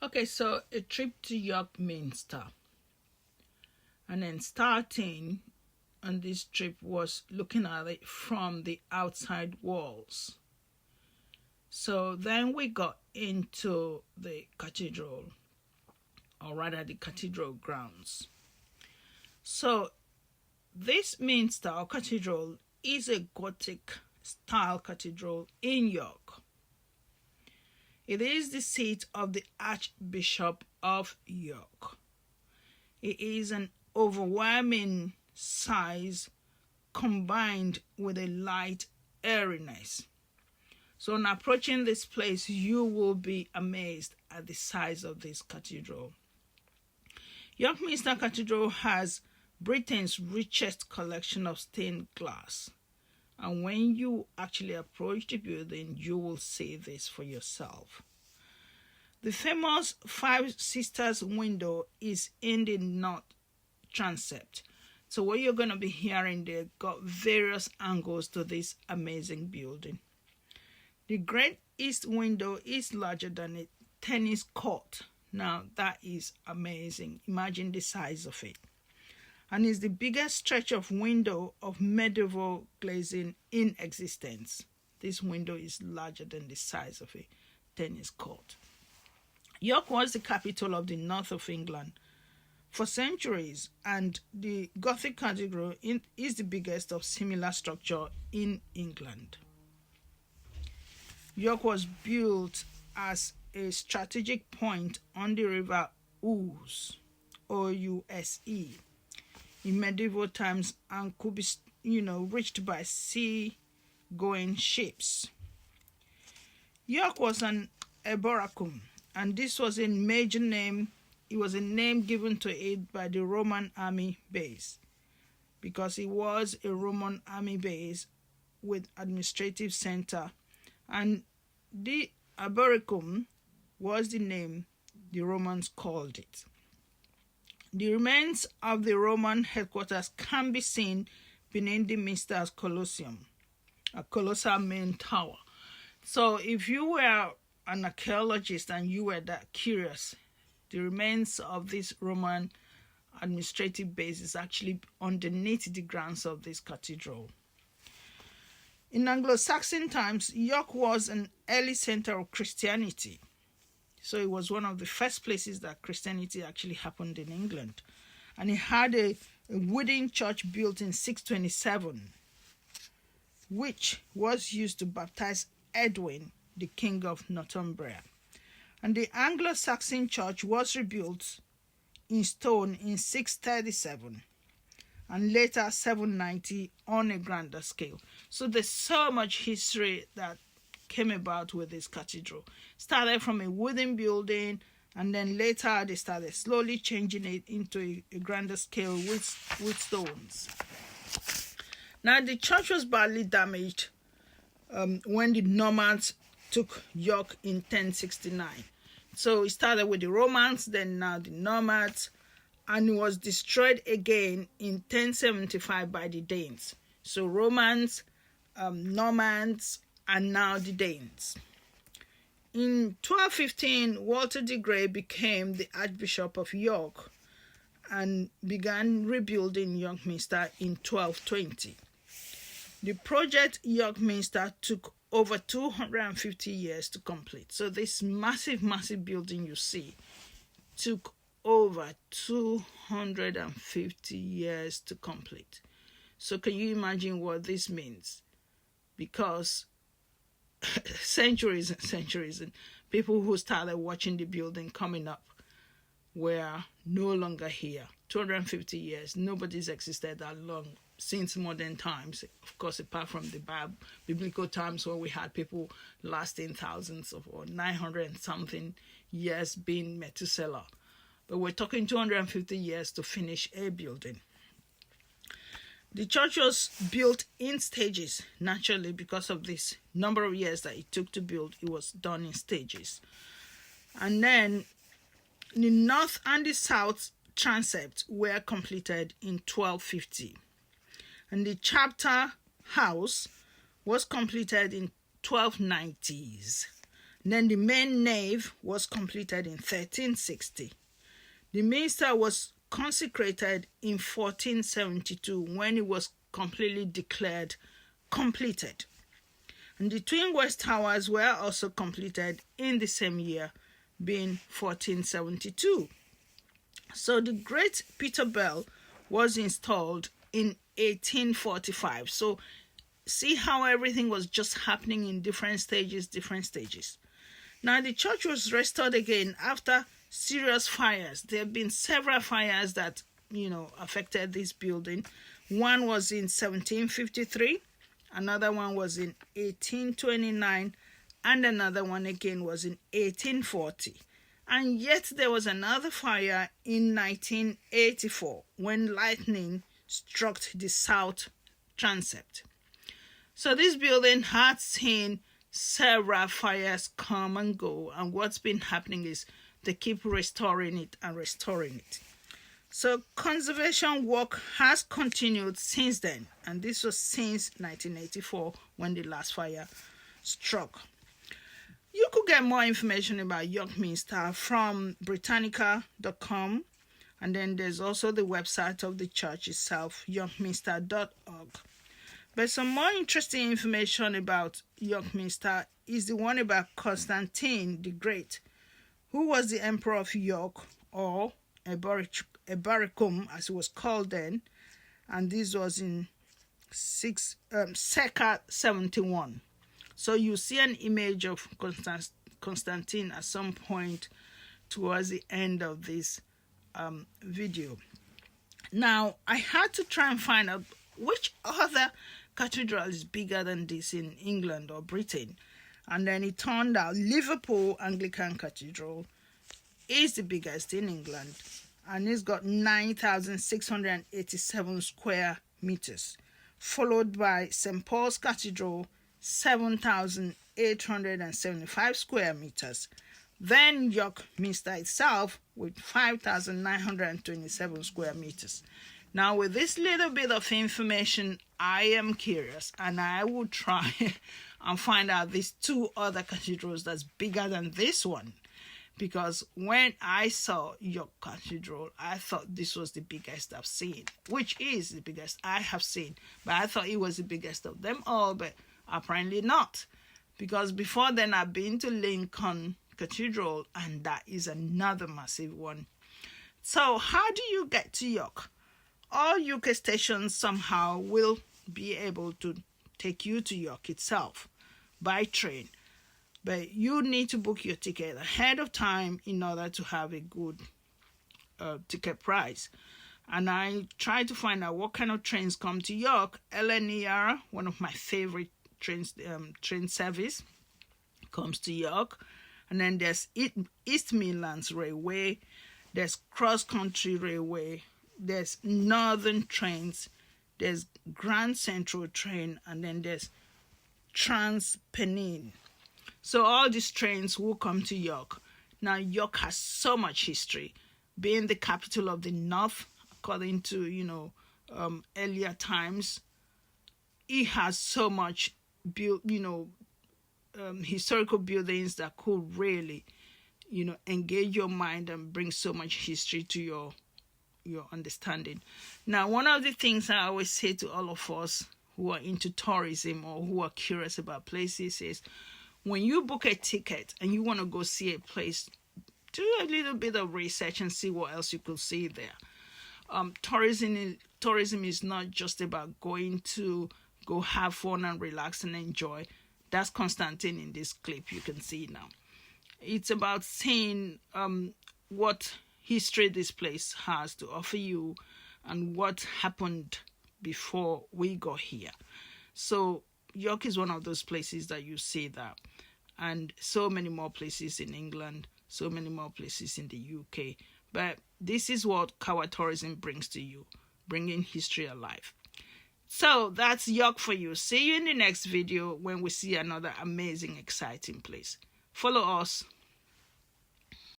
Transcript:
Okay, so a trip to York Minster. And then starting on this trip was looking at it from the outside walls. So then we got into the cathedral, or rather the cathedral grounds. So this Minster or cathedral is a Gothic style cathedral in York. It is the seat of the Archbishop of York. It is an overwhelming size combined with a light airiness. So on approaching this place, you will be amazed at the size of this cathedral. York Minster Cathedral has Britain's richest collection of stained glass. And when you actually approach the building, you will see this for yourself. The famous Five Sisters window is in the north transept. So what you're going to be hearing there got various angles to this amazing building. The Great East window is larger than a tennis court. Now that is amazing. Imagine the size of it. And is the biggest stretch of window of medieval glazing in existence. This window is larger than the size of a tennis court. York was the capital of the north of England for centuries, and the Gothic cathedral is the biggest of similar structure in England. York was built as a strategic point on the river Ouse, O-U-S-E, in medieval times, and could be, reached by sea-going ships. York was an arboretum, and this was a major name. It was a name given to it by the Roman army base, because it was a Roman army base with administrative center, and the arboretum was the name the Romans called it. The remains of the Roman headquarters can be seen beneath the Minster's Colosseum, a colossal main tower. So if you were an archaeologist and you were that curious, the remains of this Roman administrative base is actually underneath the grounds of this cathedral. In Anglo-Saxon times, York was an early center of Christianity. So it was one of the first places that Christianity actually happened in England. And it had a wooden church built in 627, which was used to baptize Edwin, the king of Northumbria. And the Anglo-Saxon church was rebuilt in stone in 637 and later 790 on a grander scale. So there's so much history that came about with this cathedral. Started from a wooden building, and then later they started slowly changing it into a grander scale with stones. Now the church was badly damaged when the Normans took York in 1069. So it started with the Romans, then now the Normans, and it was destroyed again in 1075 by the Danes. So Romans, Normans, and now the Danes. In 1215, Walter de Grey became the Archbishop of York and began rebuilding York Minster in 1220. The project York Minster took over 250 years to complete. So this massive building you see took over 250 years to complete. So can you imagine what this means? Because centuries and centuries, and people who started watching the building coming up were no longer here. 250 years. Nobody's existed that long since modern times, of course, apart from the biblical times where we had people lasting thousands of, or 900 and something years being Methuselah. But we're talking 250 years to finish a building. The church was built in stages, naturally, because of this number of years that it took to build. It was done in stages. And then the north and the south transepts were completed in 1250. And the chapter house was completed in 1290s. Then the main nave was completed in 1360. The minster was consecrated in 1472 when it was completely declared completed. And the twin west towers were also completed in the same year, being 1472. So the Great Peter Bell was installed in 1845. So see how everything was just happening in different stages. Now the church was restored again after serious fires. There have been several fires that affected this building. One was in 1753, another one was in 1829, and another one again was in 1840. And yet there was another fire in 1984 when lightning struck the south transept. So this building had seen several fires come and go, and what's been happening is they keep restoring it. So conservation work has continued since then, and this was since 1984 when the last fire struck. You could get more information about York Minster from Britannica.com, and then there's also the website of the church itself, yorkminster.org. But some more interesting information about York Minster is the one about Constantine the Great, who was the Emperor of York, or Ebaricum as it was called then, and this was in circa 71. So you see an image of Constantine at some point towards the end of this video. Now, I had to try and find out which other cathedral is bigger than this in England or Britain. And then it turned out Liverpool Anglican Cathedral is the biggest in England. And it's got 9,687 square meters. Followed by St. Paul's Cathedral, 7,875 square meters. Then York Minster itself with 5,927 square meters. Now, with this little bit of information, I am curious, and I will try and find out these two other cathedrals that's bigger than this one. Because when I saw York Cathedral, I thought this was the biggest I've seen, which is the biggest I have seen. But I thought it was the biggest of them all, but apparently not. Because before then, I've been to Lincoln Cathedral, and that is another massive one. So how do you get to York? All UK stations somehow will be able to take you to York itself by train. But you need to book your ticket ahead of time in order to have a good ticket price. And I tried to find out what kind of trains come to York. LNER, one of my favorite train service, comes to York. And then there's East Midlands Railway, there's Cross Country Railway, there's Northern Trains, there's Grand Central Train, and then there's Transpennine. So all these trains will come to York. Now, York has so much history, being the capital of the North, according to earlier times. It has so much historical buildings that could really engage your mind and bring so much history to your understanding. Now, one of the things I always say to all of us who are into tourism or who are curious about places is, when you book a ticket and you want to go see a place, do a little bit of research and see what else you could see there. Tourism is not just about going to go have fun and relax and enjoy. That's Constantine in this clip you can see now. It's about seeing what history this place has to offer you and what happened before we got here. So York is one of those places that you see that, and so many more places in England, so many more places in the UK. But this is what Kawa Tourism brings to you, bringing history alive. So that's York for you. See you in the next video when we see another amazing, exciting place. Follow us.